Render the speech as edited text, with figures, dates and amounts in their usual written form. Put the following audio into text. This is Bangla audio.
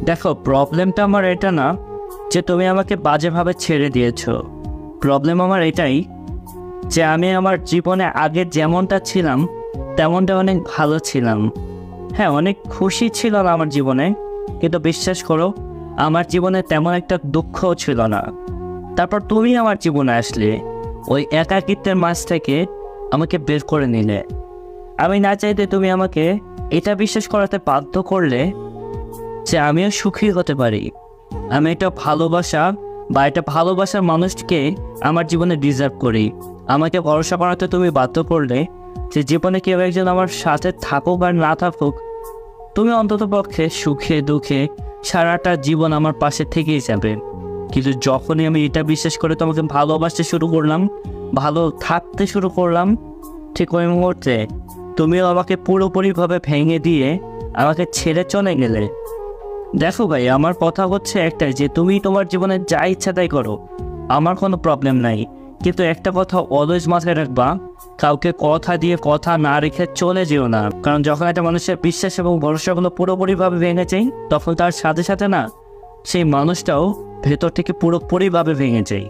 দেখো, প্রবলেমটা আমার এটা না যে তুমি আমাকে বাজেভাবে ছেড়ে দিয়েছো। প্রবলেম আমার এটাই যে আমি আমার জীবনে আগে যেমনটা ছিলাম তেমনটা অনেক ভালো ছিলাম। হ্যাঁ, অনেক খুশি ছিলাম আমার জীবনে, কিন্তু বিশ্বাস করো আমার জীবনে তেমন একটা দুঃখও ছিল না। তারপর তুমি আমার জীবনে আসলে, ওই একাকিত্বের মাঝ থেকে আমাকে বের করে নিলে। আমি না চাইতে তুমি আমাকে এটা বিশ্বাস করাতে বাধ্য করলে যে আমিও সুখী হতে পারি। আমি একটা ভালোবাসা বা একটা ভালোবাসার মানুষকে আমার জীবনে ডিজার্ভ করি। আমাকে ভরসা করাতে তুমি বাধ্য করলে যে জীবনে কেউ একজন আমার সাথে থাকুক আর না থাকুক, তুমি অন্তত পক্ষে সুখে দুঃখে সারাটা জীবন আমার পাশে থেকেই যাবে। কিন্তু যখনই আমি এটা বিশ্বাস করে তোমাকে ভালোবাসতে শুরু করলাম, ভালো থাকতে শুরু করলাম, ঠিক ওই মুহূর্তে তুমিও আমাকে পুরোপুরিভাবে ভেঙে দিয়ে আমাকে ছেড়ে চলে গেলে। দেখো ভাই, আমার কথা হচ্ছে একটাই যে তুমি তোমার জীবনে যা ইচ্ছা তাই করো, আমার কোনো প্রবলেম নাই। কিন্তু একটা কথা অলওয়েজ মাথায় রাখবা, কাউকে কথা দিয়ে কথা না রেখে চলে যেও না। কারণ যখন একটা মানুষের বিশ্বাস এবং ভরসাগুলো পুরোপুরিভাবে ভেঙে যায়, তখন তার সাথে সাথে না সেই মানুষটাও ভেতর থেকে পুরোপুরিভাবে ভেঙে যায়।